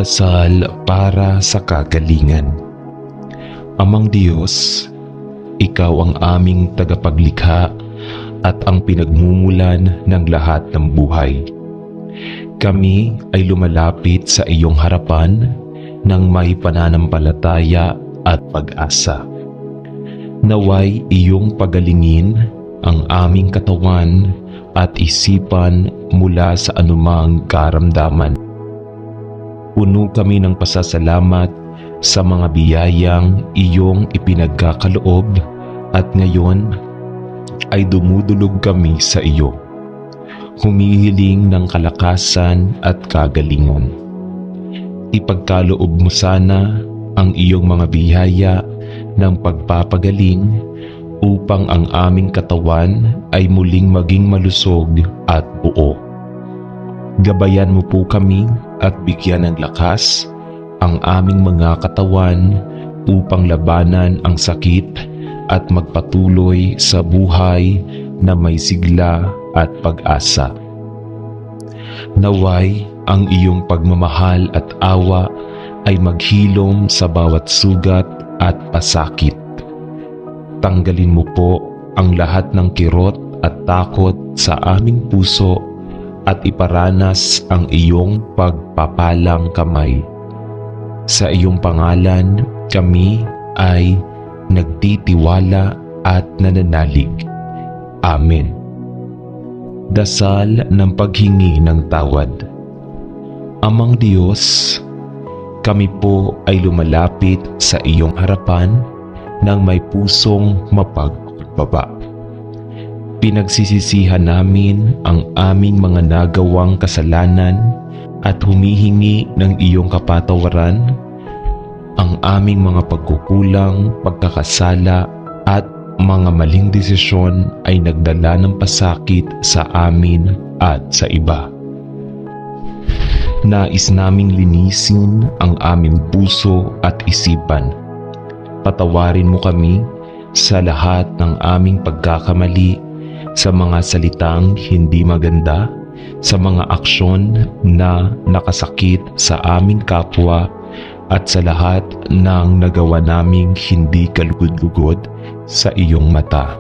Dasal para sa kagalingan. Amang Diyos, Ikaw ang aming tagapaglikha at ang pinagmumulan ng lahat ng buhay. Kami ay lumalapit sa iyong harapan ng may pananampalataya at pag-asa. Naway iyong pagalingin ang aming katawan at isipan mula sa anumang karamdaman. Puno kami ng pasasalamat sa mga biyayang iyong ipinagkakaloob at ngayon ay dumudulog kami sa iyo, humihiling ng kalakasan at kagalingan. Ipagkaloob mo sana ang iyong mga biyaya ng pagpapagaling upang ang aming katawan ay muling maging malusog at buo. Gabayan mo po kami at bigyan ng lakas ang aming mga katawan upang labanan ang sakit at magpatuloy sa buhay na may sigla at pag-asa. Naway ang iyong pagmamahal at awa ay maghilom sa bawat sugat at pasakit. Tanggalin mo po ang lahat ng kirot at takot sa aming puso at iparanas ang iyong pagpapalang kamay. Sa iyong pangalan kami ay nagtitiwala at nananalig. Amen. Dasal ng paghingi ng tawad. Amang Diyos, kami po ay lumalapit sa iyong harapan ng may pusong mapagpakumbaba. Pinagsisisihan namin ang aming mga nagawang kasalanan at humihingi ng iyong kapatawaran. Ang aming mga pagkukulang, pagkakasala at mga maling desisyon ay nagdala ng pasakit sa amin at sa iba. Nais naming linisin ang aming puso at isipan. Patawarin mo kami sa lahat ng aming pagkakamali, sa mga salitang hindi maganda, sa mga aksyon na nakasakit sa aming kapwa, at sa lahat ng nagawa naming hindi kalugod-lugod sa iyong mata.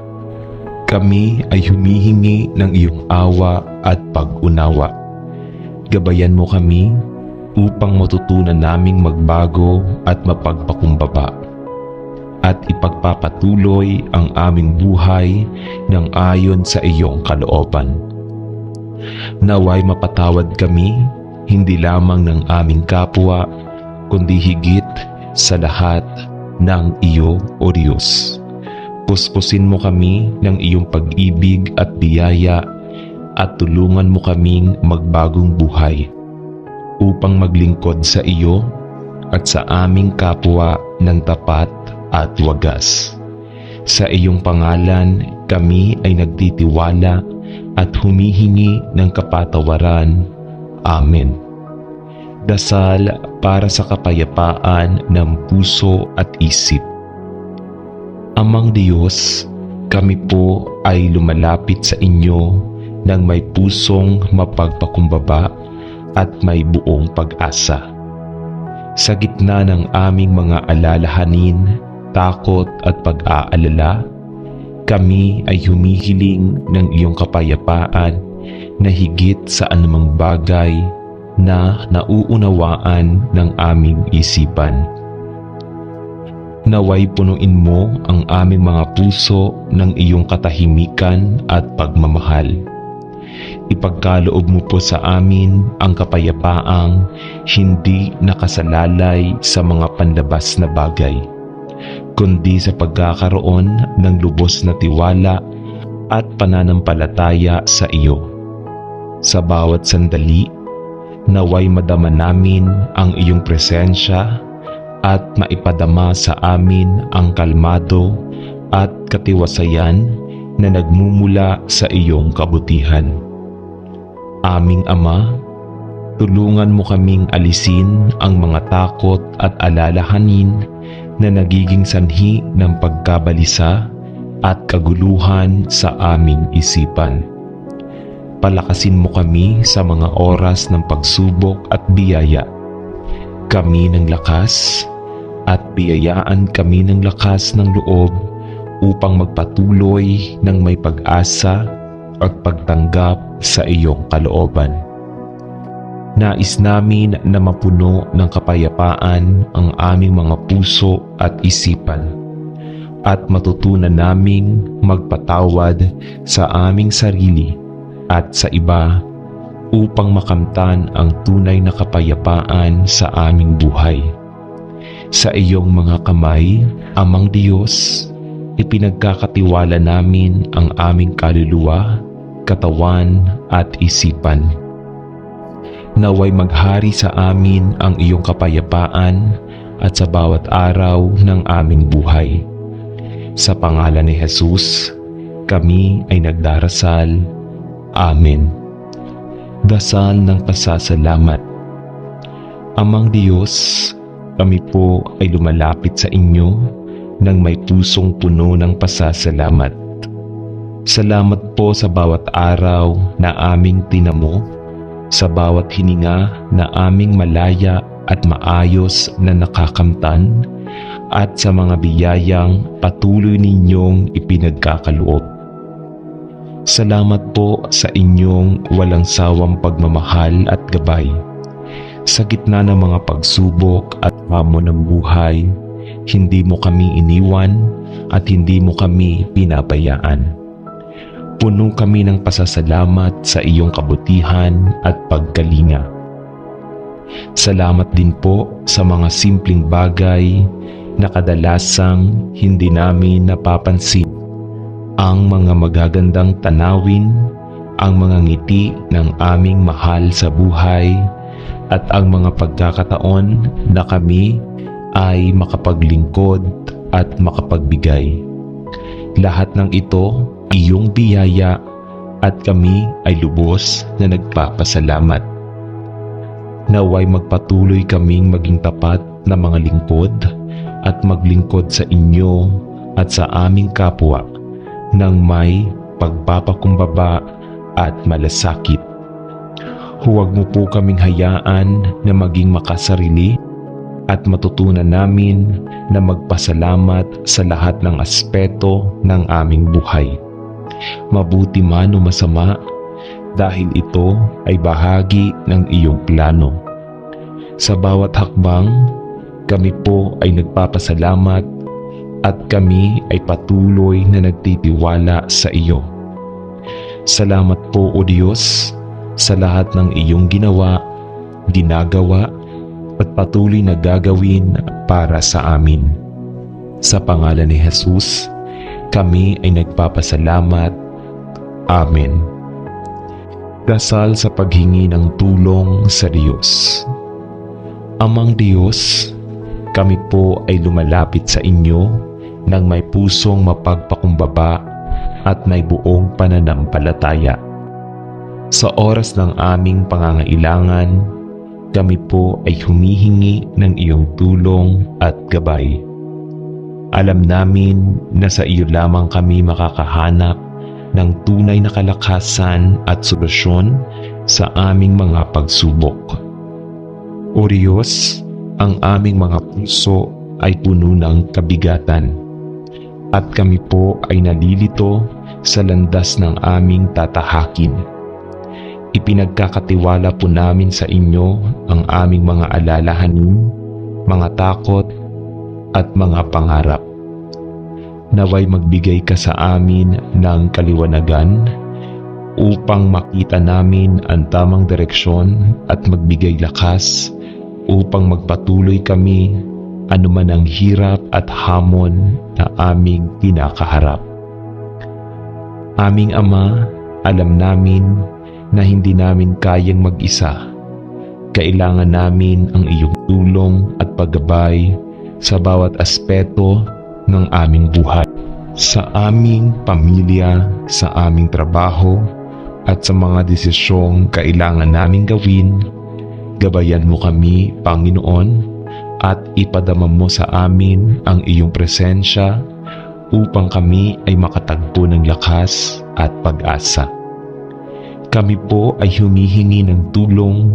Kami ay humihingi ng iyong awa at pag-unawa. Gabayan mo kami upang matutunan naming magbago at mapagpakumbaba, at ipagpapatuloy ang aming buhay ng ayon sa iyong kalooban. Naway mapatawad kami, hindi lamang ng aming kapwa, kundi higit sa lahat ng iyo, O Diyos. Puspusin mo kami ng iyong pag-ibig at biyaya at tulungan mo kaming magbagong buhay upang maglingkod sa iyo at sa aming kapwa ng tapat at wagas. Sa iyong pangalan kami ay nagtitiwala at humihingi ng kapatawaran. Amen. Dasal para sa kapayapaan ng puso at isip. Amang Diyos, kami po ay lumalapit sa inyo ng may pusong mapagpakumbaba at may buong pag-asa. Sa gitna ng aming mga alalahanin, takot at pag-aalala, kami ay humihiling ng iyong kapayapaan na higit sa anumang bagay na nauunawaan ng aming isipan. Naway punuin mo ang aming mga puso ng iyong katahimikan at pagmamahal. Ipagkaloob mo po sa amin ang kapayapaang hindi nakasalalay sa mga panlabas na bagay, kundi sa pagkakaroon ng lubos na tiwala at pananampalataya sa iyo. Sa bawat sandali, naway madama namin ang iyong presensya at maipadama sa amin ang kalmado at katiwasayan na nagmumula sa iyong kabutihan. Aming Ama, tulungan mo kaming alisin ang mga takot at alalahanin na nagiging sanhi ng pagkabalisa at kaguluhan sa aming isipan. Palakasin mo kami sa mga oras ng pagsubok at biyaya. kami ng lakas at biyayaan kami ng lakas ng loob upang magpatuloy ng may pag-asa at pagtanggap sa iyong kalooban. Nais namin na mapuno ng kapayapaan ang aming mga puso at isipan at matutunan naming magpatawad sa aming sarili at sa iba upang makamtan ang tunay na kapayapaan sa aming buhay. Sa iyong mga kamay, Amang Diyos, ipinagkakatiwala namin ang aming kaluluwa, katawan at isipan. Naway maghari sa amin ang iyong kapayapaan at sa bawat araw ng aming buhay. Sa pangalan ni Jesus, kami ay nagdarasal. Amen. Dasal ng pasasalamat. Amang Diyos, kami po ay lumalapit sa inyo ng may pusong puno ng pasasalamat. Salamat po sa bawat araw na aming tinamo, sa bawat hininga na aming malaya at maayos na nakakamtan, at sa mga biyayang patuloy ninyong ipinagkakaloob. Salamat po sa inyong walang sawang pagmamahal at gabay. Sa gitna ng mga pagsubok at hamon ng buhay, hindi mo kami iniwan at hindi mo kami pinabayaan. Puno kami ng pasasalamat sa iyong kabutihan at pagkalinga. Salamat din po sa mga simpleng bagay na kadalasang hindi namin napapansin. Ang mga magagandang tanawin, ang mga ngiti ng aming mahal sa buhay, at ang mga pagkakataon na kami ay makapaglingkod at makapagbigay. Lahat ng ito, iyong biyaya at kami ay lubos na nagpapasalamat. Naway magpatuloy kaming maging tapat na mga lingkod at maglingkod sa inyo at sa aming kapwa ng may pagpapakumbaba at malasakit. Huwag mo po kaming hayaan na maging makasarili at matutunan namin na magpasalamat sa lahat ng aspeto ng aming buhay. Mabuti man o masama, dahil ito ay bahagi ng iyong plano. Sa bawat hakbang, kami po ay nagpapasalamat at kami ay patuloy na nagtitiwala sa iyo. Salamat po o Diyos sa lahat ng iyong ginawa, ginagawa at patuloy na gagawin para sa amin. Sa pangalan ni Jesus, kami ay nagpapasalamat. Amen. Dasal sa paghingi ng tulong sa Diyos. Amang Diyos, kami po ay lumalapit sa inyo ng may pusong mapagpakumbaba at may buong pananampalataya. Sa oras ng aming pangangailangan, kami po ay humihingi ng iyong tulong at gabay. Alam namin na sa iyo lamang kami makakahanap ng tunay na kalakasan at solusyon sa aming mga pagsubok. O Diyos, ang aming mga puso ay puno ng kabigatan at kami po ay nalilito sa landas ng aming tatahakin. Ipinagkakatiwala po namin sa inyo ang aming mga alalahanin, mga takot at mga pangarap. Naway magbigay ka sa amin ng kaliwanagan upang makita namin ang tamang direksyon at magbigay lakas upang magpatuloy kami anuman ang hirap at hamon na aming kinakaharap. Aming Ama, alam namin na hindi namin kayang mag-isa. Kailangan namin ang iyong tulong at paggabay sa bawat aspeto ng aming buhay. Sa aming pamilya, sa aming trabaho, at sa mga desisyong kailangan naming gawin, gabayan mo kami, Panginoon, at ipadama mo sa amin ang iyong presensya upang kami ay makatagpo ng lakas at pag-asa. Kami po ay humihingi ng tulong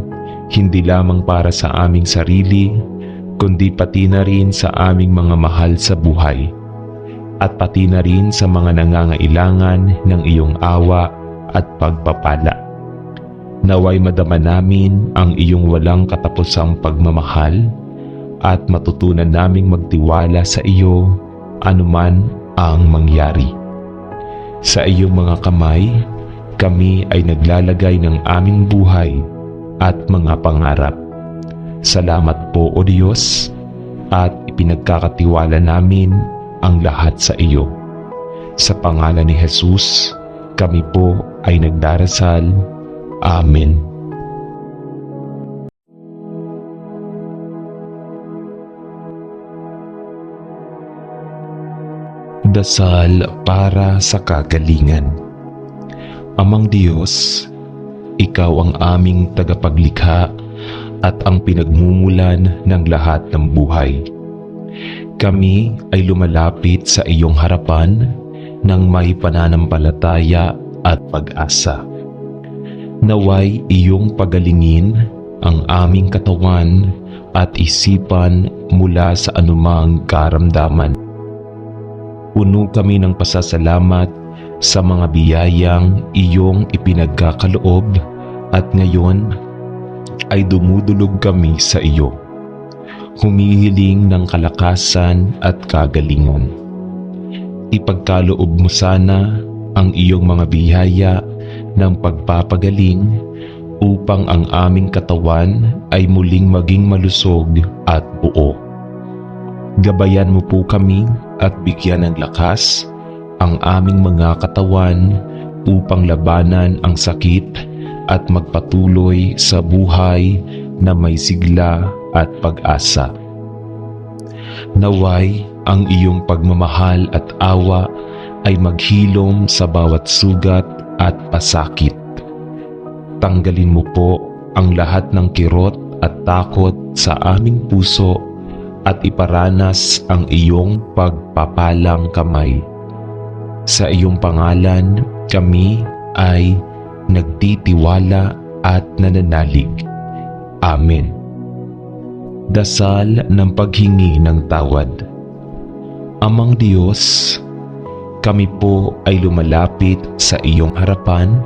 hindi lamang para sa aming sarili, kundi pati na rin sa aming mga mahal sa buhay, at pati na rin sa mga nangangailangan ng iyong awa at pagpapala. Naway madama namin ang iyong walang katapusang pagmamahal at matutunan naming magtiwala sa iyo anuman ang mangyari. Sa iyong mga kamay, kami ay naglalagay ng aming buhay at mga pangarap. Salamat po o Diyos, at ipinagkakatiwala namin ang lahat sa iyo. Sa pangalan ni Jesus, kami po ay nagdarasal. Amen. Dasal para sa kagalingan. Amang Diyos, Ikaw ang aming tagapaglikha at ang pinagmumulan ng lahat ng buhay. Kami ay lumalapit sa iyong harapan ng may pananampalataya at pag-asa. Naway iyong pagalingin ang aming katawan at isipan mula sa anumang karamdaman. Puno kami ng pasasalamat sa mga biyayang iyong ipinagkakaloob at ngayon ay dumudulog kami sa iyo, humihiling ng kalakasan at kagalingan. Ipagkaloob mo sana ang iyong mga biyaya ng pagpapagaling upang ang aming katawan ay muling maging malusog at buo. Gabayan mo po kami at bigyan ng lakas ang aming mga katawan upang labanan ang sakit at magpatuloy sa buhay na may sigla at pag-asa. Naway ang iyong pagmamahal at awa ay maghilom sa bawat sugat at pasakit. Tanggalin mo po ang lahat ng kirot at takot sa aming puso at iparanas ang iyong pagpapalang kamay. Sa iyong pangalan, kami ay nagtitiwala at nananalig. Amen. Dasal ng paghingi ng tawad. Amang Diyos, kami po ay lumalapit sa iyong harapan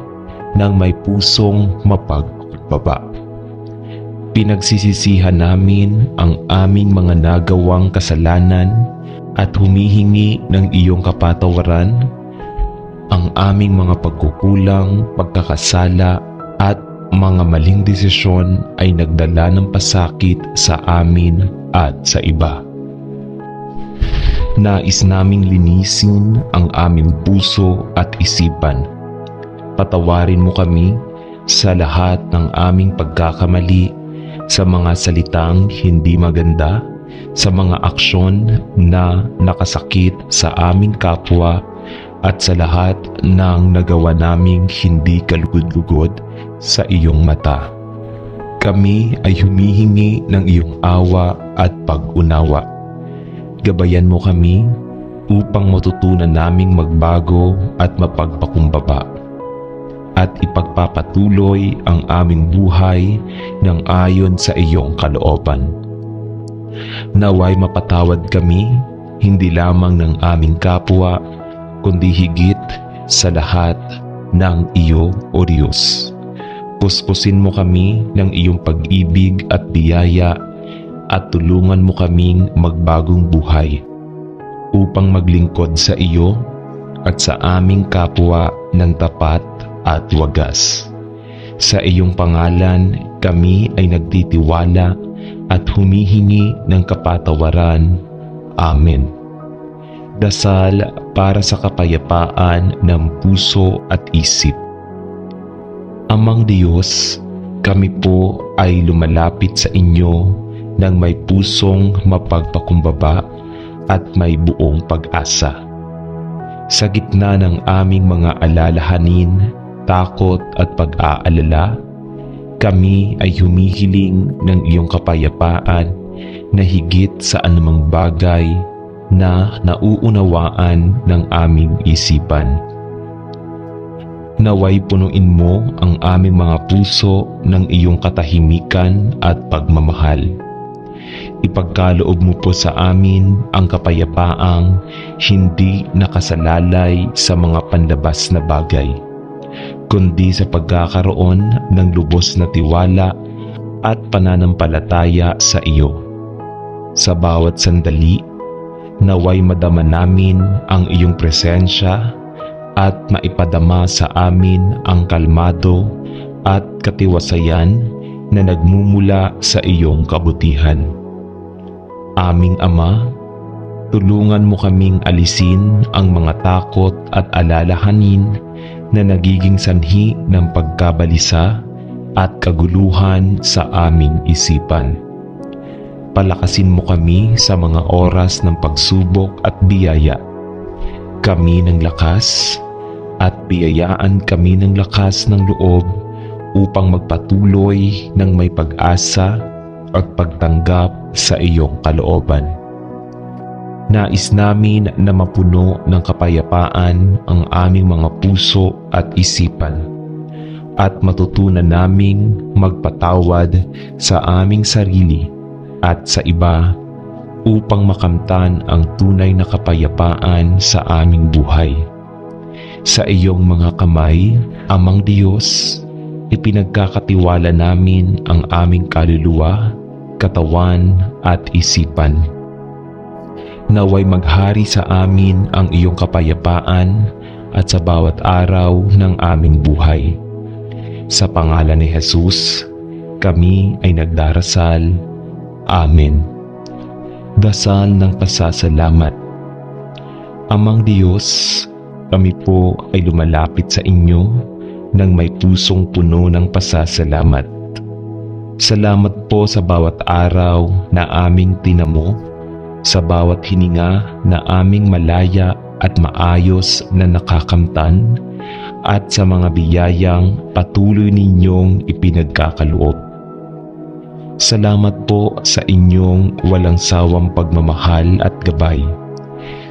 ng may pusong mapagkumbaba. Pinagsisisihan namin ang aming mga nagawang kasalanan at humihingi ng iyong kapatawaran, ang aming mga pagkukulang, pagkakasala at mga maling desisyon ay nagdala ng pasakit sa amin at sa iba. Nais naming linisin ang aming puso at isipan. Patawarin mo kami sa lahat ng aming pagkakamali, sa mga salitang hindi maganda, sa mga aksyon na nakasakit sa aming kapwa, at sa lahat ng nagawa naming hindi kalugod-lugod sa iyong mata. Kami ay humihingi ng iyong awa at pag-unawa. Gabayan mo kami upang matutunan naming magbago at mapagpakumbaba, at ipagpapatuloy ang aming buhay ng ayon sa iyong kalooban. Naway mapatawad kami, hindi lamang ng aming kapwa, kundi higit sa lahat ng iyo, O Diyos. Puspusin mo kami ng iyong pag-ibig at biyaya at tulungan mo kaming magbagong buhay upang maglingkod sa iyo at sa aming kapwa ng tapat at wagas. Sa iyong pangalan kami ay nagtitiwala at humihingi ng kapatawaran. Amen. Dasal para sa kapayapaan ng puso at isip. Amang Diyos, kami po ay lumalapit sa inyo ng may pusong mapagpakumbaba at may buong pag-asa. Sa gitna ng aming mga alalahanin, takot at pag-aalala, kami ay humihiling ng iyong kapayapaan na higit sa anumang bagay na nauunawaan ng aming isipan. Naway punuin mo ang aming mga puso ng iyong katahimikan at pagmamahal. Ipagkaloob mo po sa amin ang kapayapaang hindi nakasalalay sa mga panlabas na bagay, kundi sa pagkakaroon ng lubos na tiwala at pananampalataya sa iyo. Sa bawat sandali, naway madama namin ang iyong presensya at maipadama sa amin ang kalmado at katiwasayan na nagmumula sa iyong kabutihan. Aming Ama, tulungan mo kaming alisin ang mga takot at alalahanin na nagiging sanhi ng pagkabalisa at kaguluhan sa aming isipan. Palakasin mo kami sa mga oras ng pagsubok at biyaya. Kami ng lakas at biyayaan kami ng lakas ng loob upang magpatuloy ng may pag-asa at pagtanggap sa iyong kalooban. Nais namin na mapuno ng kapayapaan ang aming mga puso at isipan at matutunan naming magpatawad sa aming sarili at sa iba upang makamtan ang tunay na kapayapaan sa aming buhay. Sa iyong mga kamay, Amang Diyos, ipinagkakatiwala namin ang aming kaluluwa, katawan at isipan. Naway maghari sa amin ang iyong kapayapaan at sa bawat araw ng aming buhay. Sa pangalan ni Jesus, kami ay nagdarasal. Amen. Dasal ng pasasalamat. Amang Diyos, kami po ay lumalapit sa inyo nang may pusong puno ng pasasalamat. Salamat po sa bawat araw na aming tinamo, sa bawat hininga na aming malaya at maayos na nakakamtan, at sa mga biyayang patuloy ninyong ipinagkakaloob. Salamat po sa inyong walang sawang pagmamahal at gabay.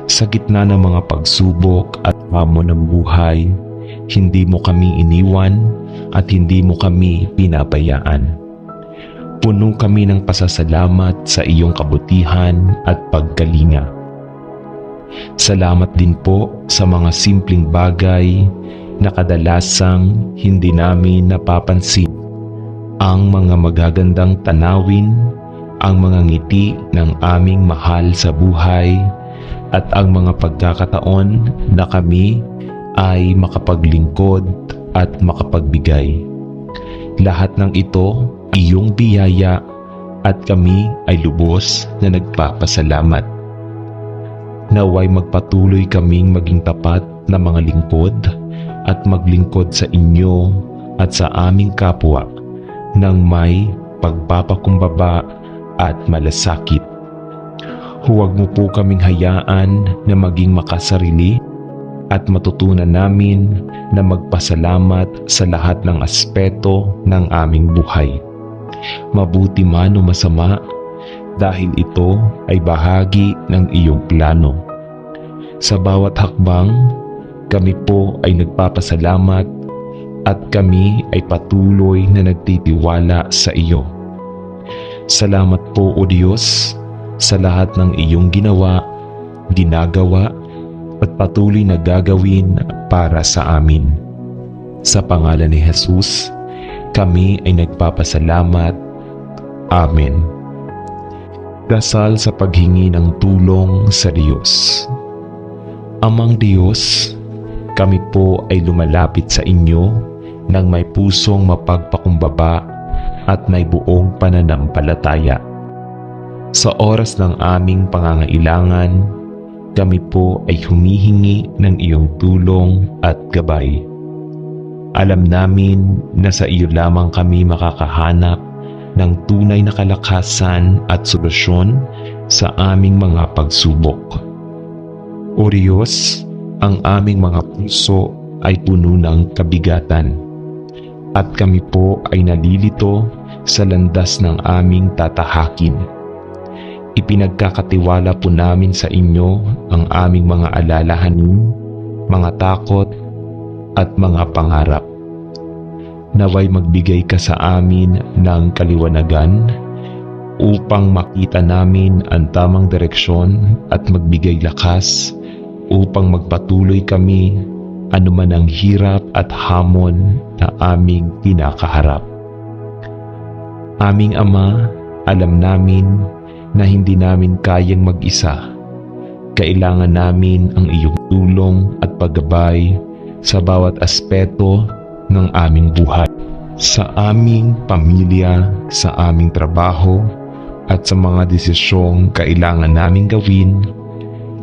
Sa gitna ng mga pagsubok at hamon ng buhay, hindi mo kami iniwan at hindi mo kami pinabayaan. Puno kami ng pasasalamat sa iyong kabutihan at pagkalinga. Salamat din po sa mga simpleng bagay na kadalasang hindi namin napapansin. Ang mga magagandang tanawin, ang mga ngiti ng aming mahal sa buhay, at ang mga pagkakataon na kami ay makapaglingkod at makapagbigay. Lahat ng ito, iyong biyaya at kami ay lubos na nagpapasalamat. Naway magpatuloy kaming maging tapat na mga lingkod at maglingkod sa inyo at sa aming kapwa ng may pagpapakumbaba at malasakit. Huwag mo po kaming hayaan na maging makasarili at matutunan namin na magpasalamat sa lahat ng aspeto ng aming buhay. Mabuti man o masama, dahil ito ay bahagi ng iyong plano. Sa bawat hakbang, kami po ay nagpapasalamat at kami ay patuloy na nagtitiwala sa iyo. Salamat po o Diyos sa lahat ng iyong ginawa, ginagawa at patuloy na gagawin para sa amin. Sa pangalan ni Jesus, kami ay nagpapasalamat. Amen. Dasal sa paghingi ng tulong sa Diyos. Amang Diyos, kami po ay lumalapit sa inyo nang may pusong mapagpakumbaba at may buong pananampalataya. Sa oras ng aming pangangailangan, kami po ay humihingi ng iyong tulong at gabay. Alam namin na sa iyo lamang kami makakahanap ng tunay na kalakasan at solusyon sa aming mga pagsubok. O Diyos, ang aming mga puso ay puno ng kabigatan at kami po ay nalilito sa landas ng aming tatahakin. Ipinagkakatiwala po namin sa inyo ang aming mga alalahanin, mga takot, at mga pangarap. Naway magbigay ka sa amin ng kaliwanagan upang makita namin ang tamang direksyon at magbigay lakas upang magpatuloy kami anuman ang hirap at hamon na aming kinakaharap. Aming Ama, alam namin na hindi namin kayang mag-isa. Kailangan namin ang iyong tulong at paggabay sa bawat aspeto ng aming buhay. Sa aming pamilya, sa aming trabaho, at sa mga desisyong kailangan naming gawin,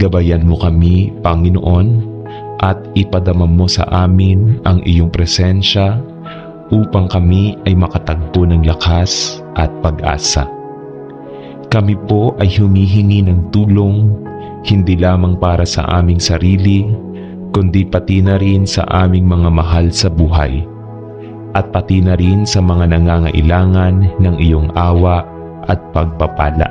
gabayan mo kami, Panginoon, at ipadama mo sa amin ang iyong presensya upang kami ay makatagpo ng lakas at pag-asa. Kami po ay humihingi ng tulong hindi lamang para sa aming sarili, kundi pati na rin sa aming mga mahal sa buhay at pati na rin sa mga nangangailangan ng iyong awa at pagpapala.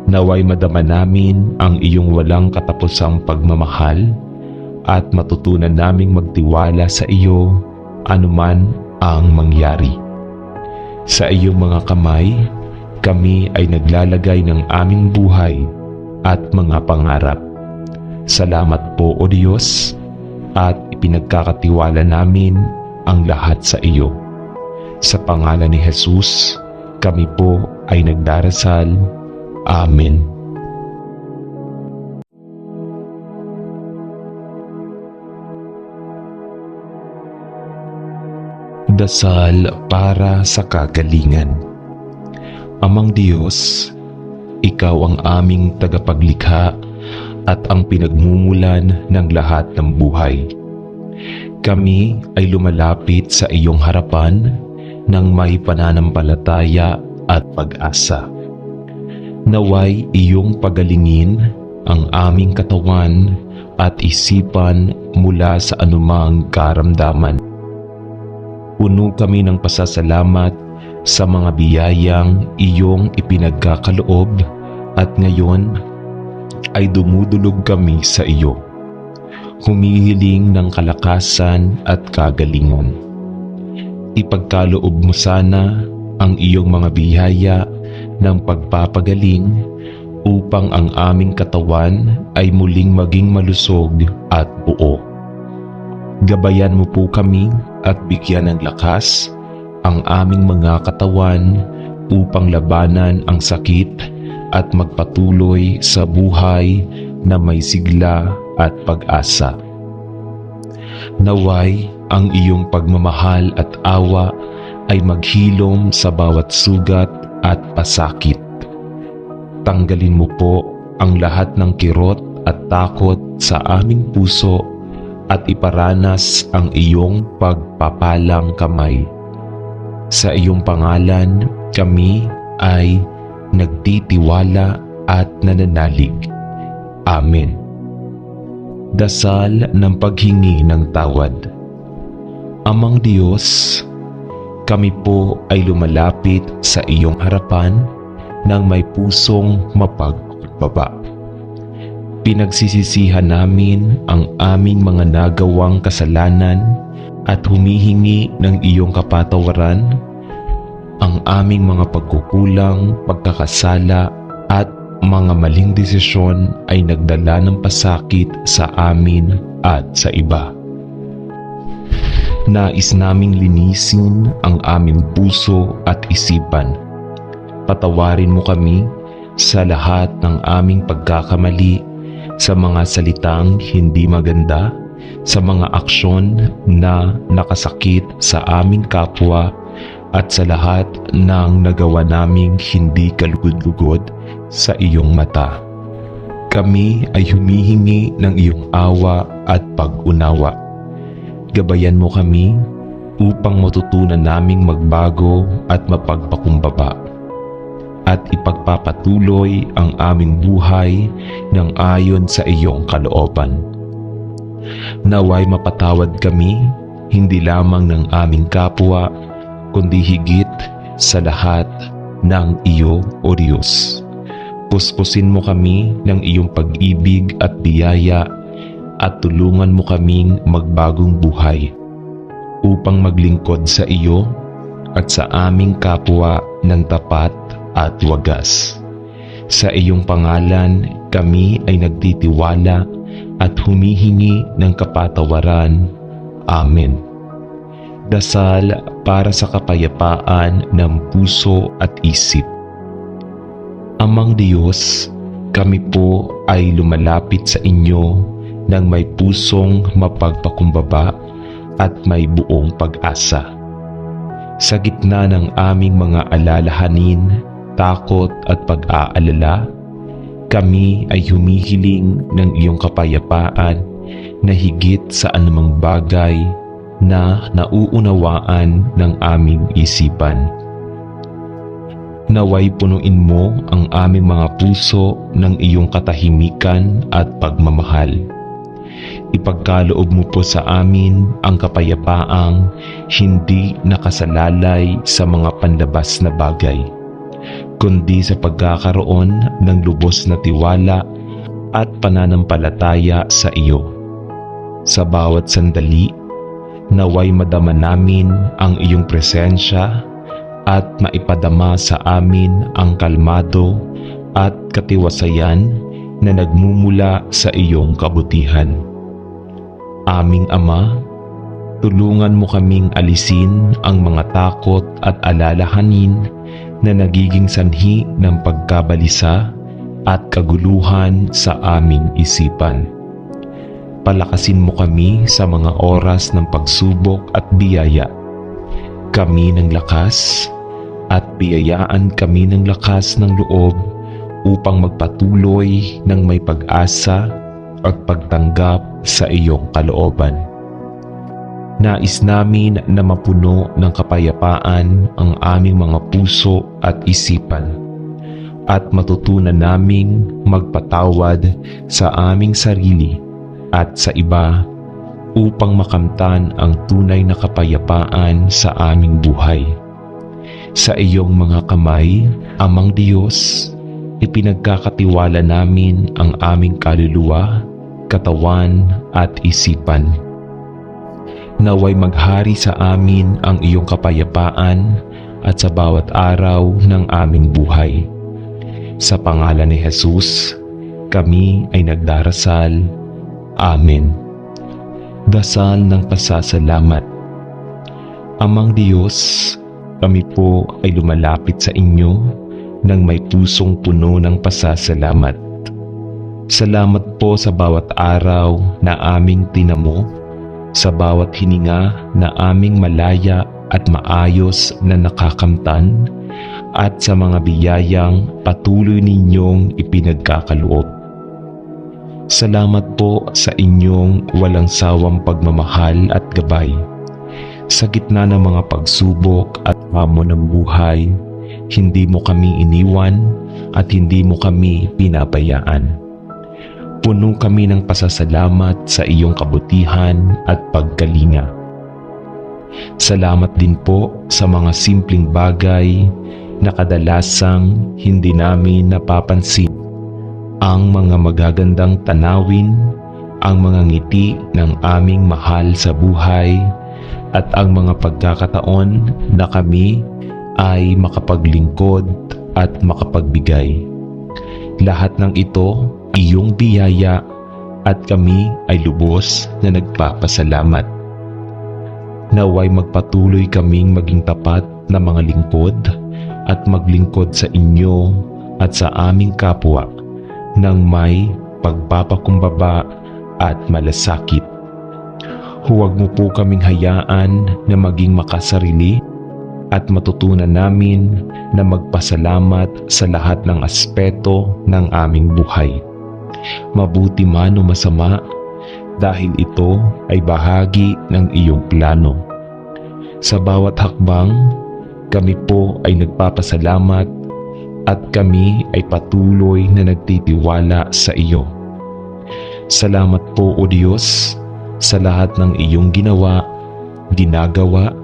Naway madama namin ang iyong walang katapusang pagmamahal at matutunan naming magtiwala sa iyo anuman ang mangyari. Sa iyong mga kamay, kami ay naglalagay ng aming buhay at mga pangarap. Salamat po, O Diyos, at ipinagkakatiwala namin ang lahat sa iyo. Sa pangalan ni Jesus, kami po ay nagdarasal. Amen. Dasal para sa kagalingan. Amang Diyos, Ikaw ang aming tagapaglikha at ang pinagmumulan ng lahat ng buhay. Kami ay lumalapit sa iyong harapan ng may pananampalataya at pag-asa. Naway iyong pagalingin ang aming katawan at isipan mula sa anumang karamdaman. Puno kami ng pasasalamat sa mga biyayang iyong ipinagkakaloob at ngayon ay dumudulog kami sa iyo, humihiling ng kalakasan at kagalingan. Ipagkaloob mo sana ang iyong mga biyaya ng pagpapagaling upang ang aming katawan ay muling maging malusog at buo. Gabayan mo po kami at bigyan ng lakas ang aming mga katawan upang labanan ang sakit at magpatuloy sa buhay na may sigla at pag-asa. Naway ang iyong pagmamahal at awa ay maghilom sa bawat sugat at pasakit. Tanggalin mo po ang lahat ng kirot at takot sa aming puso at iparanas ang iyong pagpapalang kamay. Sa iyong pangalan, kami ay nagtitiwala at nananalig. Amen. Dasal ng paghingi ng tawad. Amang Diyos, kami po ay lumalapit sa iyong harapan ng may pusong mapagkumbaba. Pinagsisisihan namin ang aming mga nagawang kasalanan at humihingi ng iyong kapatawaran. Ang aming mga pagkukulang, pagkakasala at mga maling desisyon ay nagdala ng pasakit sa amin at sa iba. Nais naming linisin ang aming puso at isipan. Patawarin mo kami sa lahat ng aming pagkakamali, sa mga salitang hindi maganda, sa mga aksyon na nakasakit sa aming kapwa, at sa lahat ng nagawa naming hindi kalugod-lugod sa iyong mata. Kami ay humihingi ng iyong awa at pag-unawa. Gabayan mo kami upang matutunan naming magbago at mapagpakumbaba at ipagpapatuloy ang aming buhay ng ayon sa iyong kalooban. Naway mapatawad kami hindi lamang ng aming kapwa, kundi higit sa lahat ng iyo, O Diyos. Puspusin mo kami ng iyong pag-ibig at biyaya at tulungan mo kaming magbagong buhay upang maglingkod sa iyo at sa aming kapwa ng tapat at wagas. Sa iyong pangalan kami ay nagtitiwala at humihingi ng kapatawaran. Amen. Dasal para sa kapayapaan ng puso at isip. Amang Diyos, kami po ay lumalapit sa inyo ng may pusong mapagpakumbaba at may buong pag-asa. Sa gitna ng aming mga alalahanin, takot at pag-aalala, kami ay humihiling ng iyong kapayapaan na higit sa anumang bagay na nauunawaan ng aming isipan. Naway punuin mo ang aming mga puso ng iyong katahimikan at pagmamahal. Ipagkaloob mo po sa amin ang kapayapaang hindi nakasalalay sa mga panlabas na bagay, kundi sa pagkakaroon ng lubos na tiwala at pananampalataya sa iyo. Sa bawat sandali, naway madama namin ang iyong presensya at maipadama sa amin ang kalmado at katiwasayan na nagmumula sa iyong kabutihan. Aming Ama, tulungan mo kaming alisin ang mga takot at alalahanin na nagiging sanhi ng pagkabalisa at kaguluhan sa aming isipan. Palakasin mo kami sa mga oras ng pagsubok at biyaya. Kami ng lakas at biyayaan kami ng lakas ng loob upang magpatuloy ng may pag-asa at pagtanggap sa iyong kalooban. Nais namin na mapuno ng kapayapaan ang aming mga puso at isipan at matutunan naming magpatawad sa aming sarili at sa iba upang makamtan ang tunay na kapayapaan sa aming buhay. Sa iyong mga kamay, Amang Diyos, ipinagkakatiwala namin ang aming kaluluwa, katawan at isipan. Naway maghari sa amin ang iyong kapayapaan at sa bawat araw ng aming buhay. Sa pangalan ni Jesus, kami ay nagdarasal. Amen. Dasal ng pasasalamat. Amang Diyos, kami po ay lumalapit sa inyo ng may pusong puno ng pasasalamat. Salamat po sa bawat araw na aming tinamo, sa bawat hininga na aming malaya at maayos na nakakamtan, at sa mga biyayang patuloy ninyong ipinagkakaloob. Salamat po sa inyong walang sawang pagmamahal at gabay. Sa gitna ng mga pagsubok at hamon ng buhay, hindi mo kami iniwan at hindi mo kami pinabayaan. Puno kami ng pasasalamat sa iyong kabutihan at pagkalinga. Salamat din po sa mga simpleng bagay na kadalasang hindi namin napapansin. Ang mga magagandang tanawin, ang mga ngiti ng aming mahal sa buhay, at ang mga pagkakataon na kami ay makapaglingkod at makapagbigay. Lahat ng ito, iyong biyaya at kami ay lubos na nagpapasalamat. Naway magpatuloy kaming maging tapat na mga lingkod at maglingkod sa inyo at sa aming kapwa ng may pagpapakumbaba at malasakit. Huwag mo po kaming hayaan na maging makasarili at matutunan namin na magpasalamat sa lahat ng aspeto ng aming buhay. Mabuti man o masama, dahil ito ay bahagi ng iyong plano. Sa bawat hakbang, kami po ay nagpapasalamat at kami ay patuloy na nagtitiwala sa iyo. Salamat po o Diyos sa lahat ng iyong ginawa, ginagawa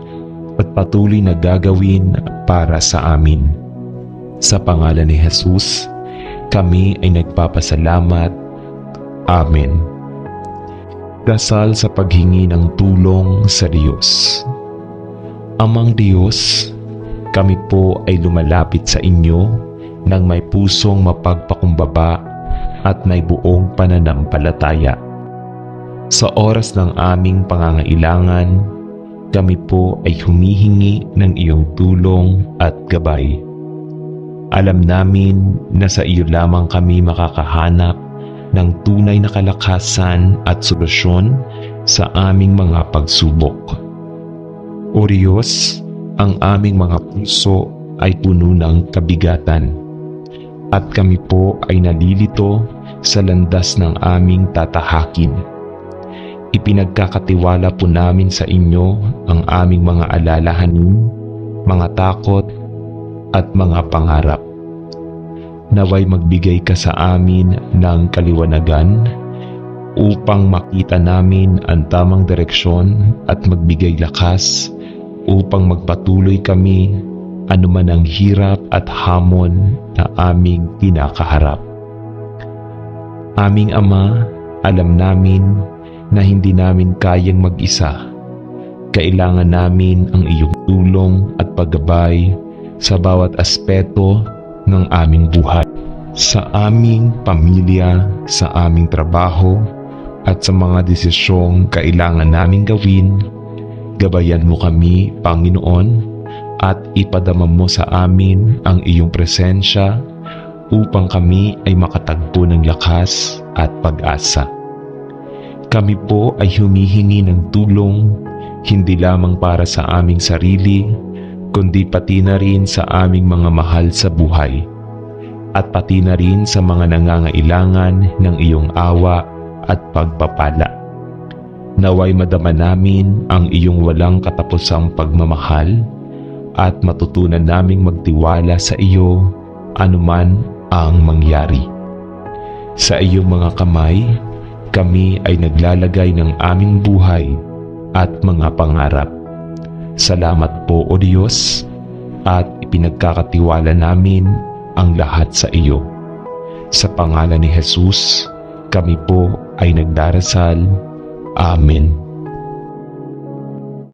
at patuloy na gagawin para sa amin. Sa pangalan ni Jesus, kami ay nagpapasalamat. Amen. Dasal sa paghingi ng tulong sa Diyos. Amang Diyos, kami po ay lumalapit sa inyo nang may pusong mapagpakumbaba at may buong pananampalataya. Sa oras ng aming pangangailangan, kami po ay humihingi ng iyong tulong at gabay. Alam namin na sa iyo lamang kami makakahanap ng tunay na kalakasan at solusyon sa aming mga pagsubok. O Diyos, ang aming mga puso ay puno ng kabigatan at kami po ay nalilito sa landas ng aming tatahakin. Ipinagkakatiwala po namin sa inyo ang aming mga alalahanin, mga takot at mga pangarap. Naway magbigay ka sa amin ng kaliwanagan upang makita namin ang tamang direksyon at magbigay lakas upang magpatuloy kami anuman ang hirap at hamon na aming kinakaharap. Aming Ama, alam namin na hindi namin kayang mag-isa. Kailangan namin ang iyong tulong at paggabay sa bawat aspeto ng aming buhay. Sa aming pamilya, sa aming trabaho, at sa mga desisyong kailangan naming gawin, gabayan mo kami, Panginoon, at ipadama mo sa amin ang iyong presensya upang kami ay makatagpo ng lakas at pag-asa. Kami po ay humihingi ng tulong hindi lamang para sa aming sarili, kundi pati na rin sa aming mga mahal sa buhay at pati na rin sa mga nangangailangan ng iyong awa at pagpapala. Naway madama namin ang iyong walang katapusang pagmamahal at matutunan naming magtiwala sa iyo anuman ang mangyari. Sa iyong mga kamay, kami ay naglalagay ng aming buhay at mga pangarap. Salamat po, O Diyos, at ipinagkakatiwala namin ang lahat sa iyo. Sa pangalan ni Jesus, kami po ay nagdarasal. Amen.